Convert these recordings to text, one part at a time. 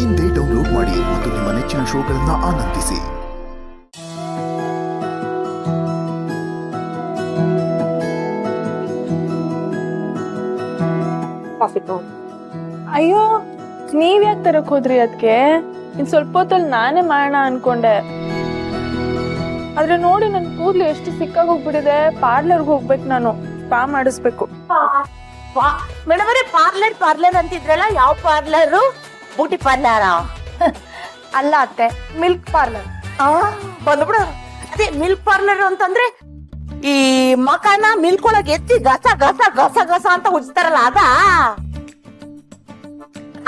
ಇಂದೇ ಡೌನ್ಲೋಡ್ ಮಾಡಿ ಮತ್ತು ನಿಮ್ಮ ನೆಚ್ಚಿನ ಶೋಗಳನ್ನು ಆನಂದಿಸಿ. ಅಯ್ಯೋ, ನೀವ್ ಯಾಕೆ ತರಕ್ ಹೋದ್ರಿ? ಅದಕ್ಕೆ ಇನ್ ಸ್ವಲ್ಪ ಹೊತ್ತಲ್ಲಿ ನಾನೇ ಮಾಡೋಣ ಅನ್ಕೊಂಡೆ. ಆದ್ರೆ ನೋಡಿ ನನ್ ಕೂದ್ಲು ಎಷ್ಟು ಸಿಕ್ಕಾಗಿ ಹೋಗ್ಬಿಟ್ಟಿದೆ. ಪಾರ್ಲರ್ಗೆ ಹೋಗ್ಬೇಕು, ನಾನು ಸ್ಪಾ ಮಾಡಿಸ್ಬೇಕು. ಮೇಡಮ್ ಅವರೇ, ಪಾರ್ಲರ್ ಅಂತಿದ್ರಲ್ಲ, ಯಾವ ಪಾರ್ಲರು? ಬ್ಯೂಟಿ ಪಾರ್ಲರ್ ಅಲ್ಲ ಅತ್ತೆ, ಮಿಲ್ಕ್ ಪಾರ್ಲರ್. ಬಂದ್ಬಿಡ. ಅದೇ ಮಿಲ್ಕ್ ಪಾರ್ಲರ್ ಅಂತಂದ್ರೆ ಈ ಮಕಾನ ಮಿಲ್ಕ್ ಒಳಗೆ ಎತ್ತಿ ಗಸ ಗಸ ಗಸ ಗಸ ಅಂತ ಉಜ್ತಾರಲ್ಲ ಅದಾ?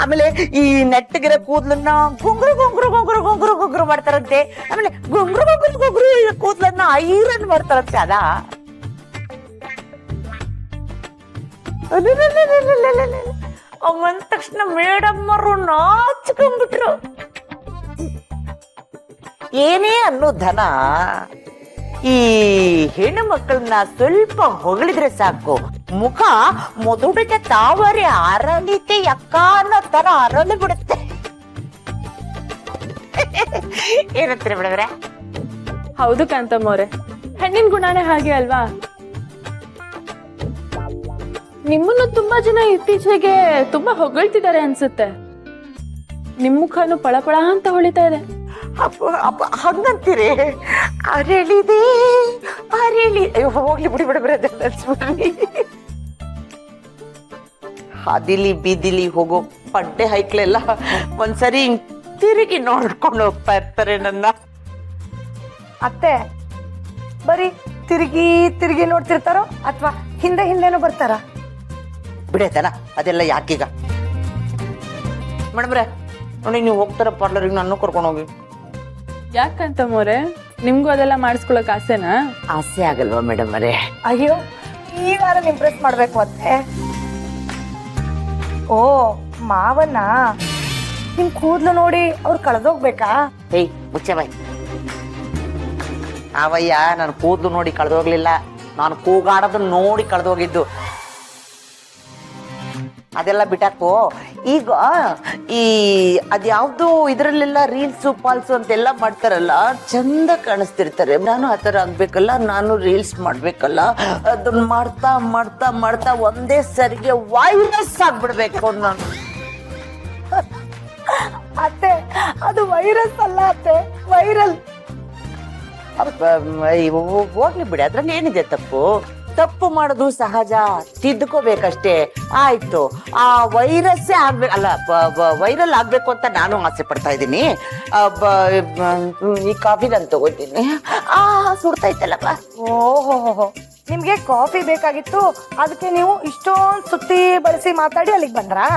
ಆಮೇಲೆ ಈ ನೆಟ್ಟಗಿರೋ ಕೂದ್ಲನ್ನ ಗುಂಗುರು ಗುಂಗುರು ಗುಂಗುರು ಗುಂಗುರು ಗುಂಗುರು ಮಾಡ್ತಾರಂತೆ. ಆಮೇಲೆ ಗುಂಗುರು ಗುಂಗುರು ಗುಂಗುರು ಕೂದ್ಲನ್ನ ಐರನ್ ಮಾಡ್ತಾರಂತೆ ಅದಾ? ಅಂದ ತಕ್ಷಣ ಮೇಡಮ್ ಅವರು ನಾಚ್ಕೊಂಡ್ಬಿಟ್ರು. ಏನೇ ಅನ್ನೋ ಧನ ಈ ಹೆಣ್ಣು ಮಕ್ಕಳನ್ನ ಸ್ವಲ್ಪ ಹೊಗಳಿದ್ರೆ ಸಾಕು, ಮುಖ ಮೊದಲಿಗೆ ತಾವರೆ ಅರಳಿತೆ ಅಕ್ಕ ಅನ್ನೋ ತರ ಅರಳಿ ಬಿಡುತ್ತೆ. ಏನಂತೀರಿ ಮೇಡಮ್ರೆ? ಹೌದು ಕಾಂತಮ್ಮವ್ರೆ, ಹೆಣ್ಣಿನ ಗುಣನೇ ಹಾಗೆ ಅಲ್ವಾ? ನಿಮ್ಮನ್ನು ತುಂಬಾ ಜನ ಇತ್ತೀಚೆಗೆ ತುಂಬಾ ಹೊಗಳ್ತಿದ್ದಾರೆ ಅನ್ಸುತ್ತೆ. ನಿಮ್ ಮುಖನು ಪಳಪಳ ಅಂತ ಹೊಳಿತಾ ಇದೆ. ಹಂಗಂತೀರಿ? ಅರಳಿದೆ ಅರಳಿ, ಅಯ್ಯೋ ಹೋಗ್ಲಿ ಬಿಡಿ ಬಿಡಬ್ರಿ. ಹಾದಿಲಿ ಬೀದಿಲಿ ಹೋಗೋ ಪಡ್ಡೆ ಹೈಕ್ಲೆಲ್ಲ ಒಂದ್ಸರಿ ತಿರುಗಿ ನೋಡ್ಕೊಂಡು ಹೋಗ್ತಾ ಇರ್ತಾರೆ ನನ್ನ. ಅತ್ತೆ ಬರೀ ತಿರುಗಿ ತಿರುಗಿ ನೋಡ್ತಿರ್ತಾರೋ ಅಥವಾ ಹಿಂದೆ ಹಿಂದೆನೂ ಬರ್ತಾರ? ಬಿಡೈತಲ್ಲ ಅದೆಲ್ಲ ಯಾಕೀಗ? ಮೇಡಮ್ರೆ ನೋಡಿ, ನೀವು ಹೋಗ್ತಾರ ಪಾರ್ಲರಿಗೆ ನಾನು ಕರ್ಕೊಂಡು ಹೋಗಿ. ಯಾಕಂತಮ್ಮವ್ರೆ, ನಿಮ್ಗೂ ಅದೆಲ್ಲ ಮಾಡಿಸ್ಕೊಳಕ್ ಆಸೆನಾ? ಆಸೆ ಆಗಲ್ವಾ ಮೇಡಮ್ ಅವರೇ? ಅಯ್ಯೋ, ಈ ವಾರ ಇಂಪ್ರೆಸ್ ಮಾಡ್ಬೇಕು ಅತ್ತೆ. ಓ ಮಾವನ್ನ ನಿಮ್ ಕೂದ್ಲು ನೋಡಿ ಅವ್ರು ಕಳೆದೋಗ್ಬೇಕಾ? ಹೇಯ್ ಮುಚ್ಚೆ ಬಾಯ್. ಅವಯ್ಯ ನಾನು ಕೂದ್ಲು ನೋಡಿ ಕಳೆದೋಗ್ಲಿಲ್ಲ, ನಾನು ಕೂಗಾಡೋದನ್ನ ನೋಡಿ ಕಳೆದೋಗಿದ್ದು. ಅದೆಲ್ಲ ಬಿಟ್ಟಾಕು. ಈಗ ಈ ಅದ್ಯಾವ್ದು ಇದ್ರಲ್ಲೆಲ್ಲ ರೀಲ್ಸು ಪಾಲ್ಸು ಅಂತೆಲ್ಲ ಮಾಡ್ತಾರಲ್ಲ, ಚಂದ ಕಾಣಿಸ್ತಿರ್ತಾರೆ. ನಾನು ಆ ಥರ ಆಗ್ಬೇಕಲ್ಲ, ನಾನು ರೀಲ್ಸ್ ಮಾಡ್ಬೇಕಲ್ಲ. ಅದನ್ನ ಮಾಡ್ತಾ ಮಾಡ್ತಾ ಮಾಡ್ತಾ ಒಂದೇ ಸರಿಗೆ ವೈರಸ್ ಆಗ್ಬಿಡ್ಬೇಕು ನಾನು. ಅತ್ತೆ ಅದು ವೈರಸ್ ಅಲ್ಲ ಅತ್ತೆ, ವೈರಲ್. ಹೋಗ್ಲಿ ಬಿಡಿ, ಅದ್ರಲ್ಲಿ ಏನಿದೆ ತಪ್ಪು? ತಪ್ಪು ಮಾಡೋದು ಸಹಜ, ತಿದ್ದುಕೋಬೇಕಷ್ಟೇ. ಆಯ್ತು, ಆ ವೈರಸ್ಸೇ ಆಗ್ಬೇಕಲ್ಲ, ವೈರಲ್ ಆಗ್ಬೇಕು ಅಂತ ನಾನು ಆಸೆ ಪಡ್ತಾ ಇದ್ದೀನಿ. ಈ ಕಾಫಿ ನಾನು ತಗೋತೀನಿ. ಸುಡ್ತೈತಲ್ಲಪ್ಪ. ಓಹೋ, ನಿಮ್ಗೆ ಕಾಫಿ ಬೇಕಾಗಿತ್ತು, ಅದಕ್ಕೆ ನೀವು ಇಷ್ಟೊಂದು ಸುತ್ತಿ ಬಳಸಿ ಮಾತಾಡಿ ಅಲ್ಲಿಗೆ ಬಂದ್ರಾ?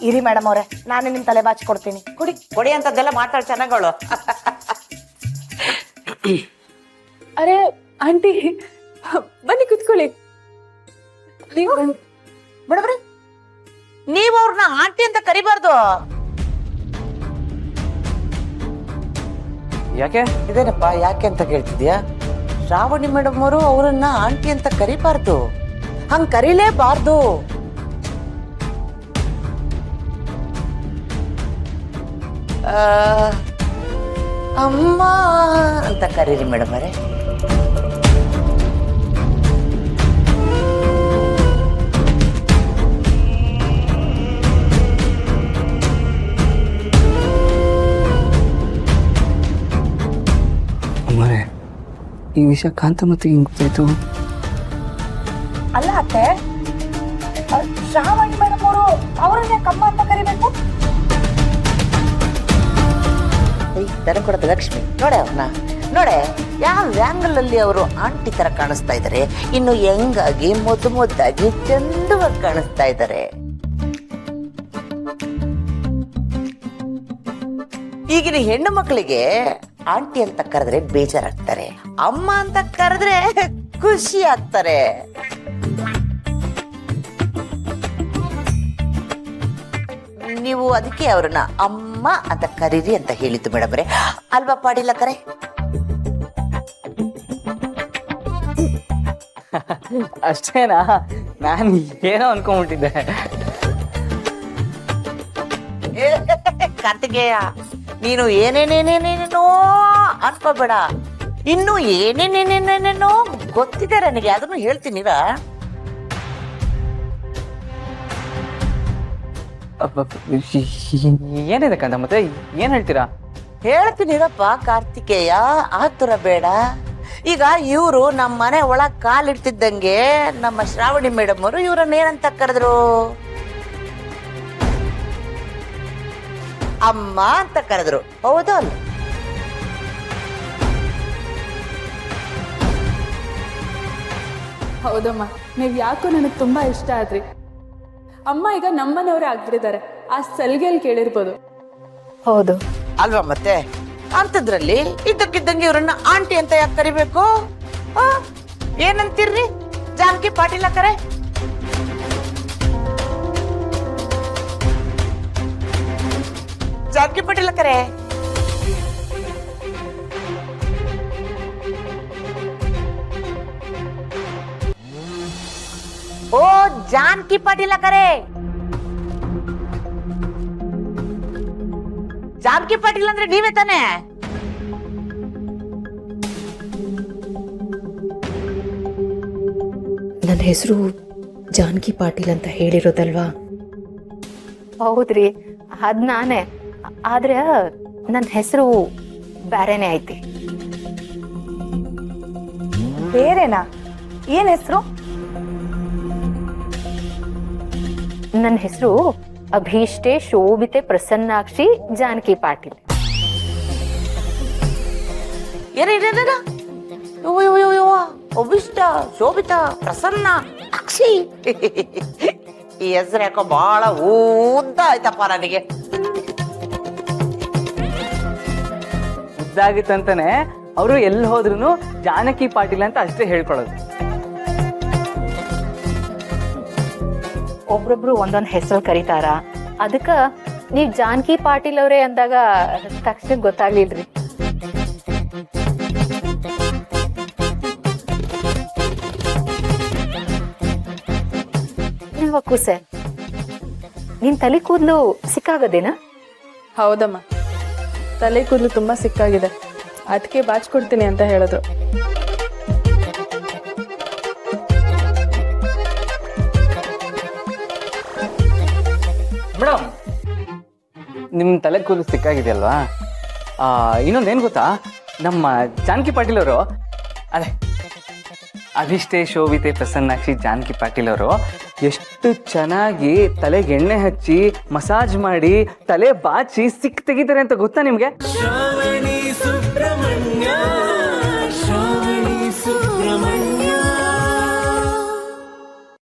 ಇರಿ ಮೇಡಮ್ ಅವ್ರೆ, ನಾನೇ ನಿಮ್ ತಲೆ ಬಾಚಿ ಕೊಡ್ತೀನಿ. ಕುಡಿ ಕೊಡಿ ಅಂತದ್ದೆಲ್ಲ ಮಾತಾಡ್ ಚೆನ್ನಾಗಳು. ಅರೆ ಆಂಟಿ, ಬನ್ನಿ ಕುತ್ಕೊಳ್ಳಿ. ನೀವು ಮೇಡಮ್ರೆ, ನೀವು ಅವ್ರನ್ನ ಆಂಟಿ ಅಂತ ಕರಿಬಾರ್ದು. ಯಾಕೆ? ಇದೇನಪ್ಪ ಯಾಕೆ ಅಂತ ಕೇಳ್ತಿದ್ಯಾ? ಶ್ರಾವಣಿ ಮೇಡಮ್ ಅವರು ಅವರನ್ನ ಆಂಟಿ ಅಂತ ಕರಿಬಾರ್ದು, ಹಂಗ್ ಕರೀಲೇಬಾರ್ದು. ಅಮ್ಮ ಅಂತ ಕರೀರಿ ಮೇಡಮ್ ಅವರೇ. ಅಮ್ಮರೇ, ಈ ವಿಷಯ ಕಾಂತ ಮತ್ತೆ ಹಿಂಗ್ ಗೊತ್ತಾಯ್ತು? ಅಲ್ಲ ಅತ್ತೆ, ಶ್ರಾವಣಿ ಮೇಡಮ್ ಅವರು ಅವರನ್ನೇ ಕಮ್ಮ ಅಂತ ಕರಿಬೇಕು? ದನ ಕೊಡದ ಲಕ್ಷ್ಮಿ ನೋಡೆ ಅವ್ರನ್ನ, ನೋಡೆ ಯಾವ ಆಂಗಲ್ ಅಲ್ಲಿ ಅವರು ಆಂಟಿ ತರ ಕಾಣಿಸ್ತಾ ಇದಾರೆ. ಇನ್ನು ಹೆಂಗಾಗಿ ಮುದ್ದಾಗಿ ಚಂದವಾಗಿ ಕಾಣಿಸ್ತಾ ಇದ್ದಾರೆ. ಈಗಿನ ಹೆಣ್ಣು ಮಕ್ಕಳಿಗೆ ಆಂಟಿ ಅಂತ ಕರೆದ್ರೆ ಬೇಜಾರಾಗ್ತಾರೆ, ಅಮ್ಮ ಅಂತ ಕರೆದ್ರೆ ಖುಷಿ ಆಗ್ತಾರೆ. ನೀವು ಅದಕ್ಕೆ ಅವ್ರನ್ನ ಅಮ್ಮ ಅಂತ ಕರೀರಿ ಅಂತ ಹೇಳಿದ್ದು ಮೇಡಮ್ರೆ, ಅಲ್ವಾ ಪಾಡಿಲ್ಲ ಕರೆ? ಅಷ್ಟೇನಾ? ನಾನು ಏನೋ ಅನ್ಕೊಂಡ್ಬಿಟ್ಟಿದ್ದೆ. ಕಾರ್ತಿಕೇಯ, ನೀನು ಏನೇನೇನೇನೇನೇನೋ ಅನ್ಕೋಬೇಡ. ಇನ್ನು ಏನೇನೇನೇನೇನೇನೋ ಗೊತ್ತಿದೆ ನನಗೆ, ಅದನ್ನು ಹೇಳ್ತೀನಿರ. ಏನಿದೆ ಕಂದ ಮತ್ತೆ ಏನ್ ಹೇಳ್ತೀರಾ? ಹೇಳ್ತೀನಿರಪ್ಪ ಕಾರ್ತಿಕೇಯ, ಆತುರ ಬೇಡ. ಈಗ ಇವರು ನಮ್ಮ ಮನೆ ಒಳಗ್ ಕಾಲಿಡ್ತಿದ್ದಂಗೆ ನಮ್ಮ ಶ್ರಾವಣಿ ಮೇಡಮ್ ಅವರು ಇವ್ರನ್ನ ಏನಂತ ಕರೆದ್ರು? ಅಮ್ಮ ಅಂತ ಕರೆದ್ರು, ಹೌದಾ ಅಲ್ಲ? ಹೌದಮ್ಮ, ನೀವ್ ಯಾಕೋ ನನಗೆ ತುಂಬಾ ಇಷ್ಟ ಆದ್ರಿ. ಅಮ್ಮ ಈಗ ನಮ್ಮನೆಯವರೇ ಆಗ್ಬಿಟ್ಟಿದ್ದಾರೆ. ಆ ಸಲ್ಗೆಲ್ ಕೇಳಿರ್ಬೋದು. ಹೌದು. ಅಲ್ವಾ ಮತ್ತೆ? ಅಂತದ್ರಲ್ಲಿ ಇದ್ದಕ್ಕಿದ್ದಂಗೆ ಇವ್ರನ್ನ ಆಂಟಿ ಅಂತ ಯಾಕೆ ಕರಿಬೇಕು? ಏನಂತೀರ್ರಿ? ಜಾನಕಿ ಪಾಟೀಲ್ ಕರೆ. ಜಾನಕಿ ಪಾಟೀಲ್ ಕರೆ. ಓ ಜಾನಕಿ ಪಾಟೀಲ್ ಕರೆ. ಜಾನಕಿ ಪಾಟೀಲ್ ಅಂದ್ರೆ ನೀವೇ ತಾನೆ? ನನ್ನ ಹೆಸರು ಜಾನಕಿ ಪಾಟೀಲ್ ಅಂತ ಹೇಳಿರೋದಲ್ವಾ? ಹೌದ್ರಿ, ಅದ್ ನಾನೇ. ಆದ್ರೆ ನನ್ನ ಹೆಸರು ಬ್ಯಾರೆನೆ ಐತಿ. ಬೇರೆನಾ? ಏನ್ ಹೆಸರು? ನನ್ನ ಹೆಸರು ಅಭೀಷ್ಟೆ ಶೋಭಿತೆ ಪ್ರಸನ್ನಾಕ್ಷಿ ಜಾನಕಿ ಪಾಟೀಲ್. ಏನೇನೇನ? ಅಭಿಷ್ಟ, ಶೋಭಿತಾ, ಪ್ರಸನ್ನ, ಅಕ್ಷಿ. ಈ ಹೆಸರು ಯಾಕೋ ಬಹಳ ಉದ್ದ ಆಯ್ತಪ್ಪ ನನಗೆ. ಉದ್ದಾಗಿತ್ತಂತಾನೆ ಅವರು ಎಲ್ಲಿ ಹೋದ್ರು ಜಾನಕಿ ಪಾಟೀಲ್ ಅಂತ ಅಷ್ಟೇ ಹೇಳ್ಕೊಳ್ಳೋದು. ಒಬ್ರೊಬ್ರು ಒಂದೊಂದ್ ಹೆಸರು ಕರೀತಾರ. ಅದಕ್ಕ ನೀವ್ ಜಾನಕಿ ಪಾಟೀಲ್ ಅವ್ರೆ ಅಂದಾಗ ತಕ್ಷಣ ಗೊತ್ತಾಗ್ಲಿಲ್ರಿ. ಕೂಸೆ, ನಿನ್ ತಲೆ ಕೂದ್ಲು ಸಿಕ್ಕಾಗದೇನಾ? ಹೌದಮ್ಮ, ತಲೆ ಕೂದಲು ತುಂಬಾ ಸಿಕ್ಕಾಗಿದೆ. ಅದಕ್ಕೆ ಬಾಚ್ಕೊಡ್ತೀನಿ ಅಂತ ಹೇಳಿದ್ರು. ಮೇಡಮ್, ನಿಮ್ ತಲೆ ಕೂದಲು ಸಿಕ್ಕಾಗಿದೆಯಲ್ವಾ? ಇನ್ನೊಂದೇನ್ ಗೊತ್ತಾ, ನಮ್ಮ ಜಾನಕಿ ಪಾಟೀಲ್ ಅವರು, ಅದೇ ಅಭಿಷ್ಟೇ ಶೋಭಿತೆ ಪ್ರಸನ್ನಾಕ್ಷಿ ಜಾನಕಿ ಪಾಟೀಲ್ ಅವರು ಎಷ್ಟು ಚೆನ್ನಾಗಿ ತಲೆಗೆ ಎಣ್ಣೆ ಹಚ್ಚಿ ಮಸಾಜ್ ಮಾಡಿ ತಲೆ ಬಾಚಿ ಸಿಕ್ ತೆಗಿತಾರೆ ಅಂತ ಗೊತ್ತಾ ನಿಮ್ಗೆ?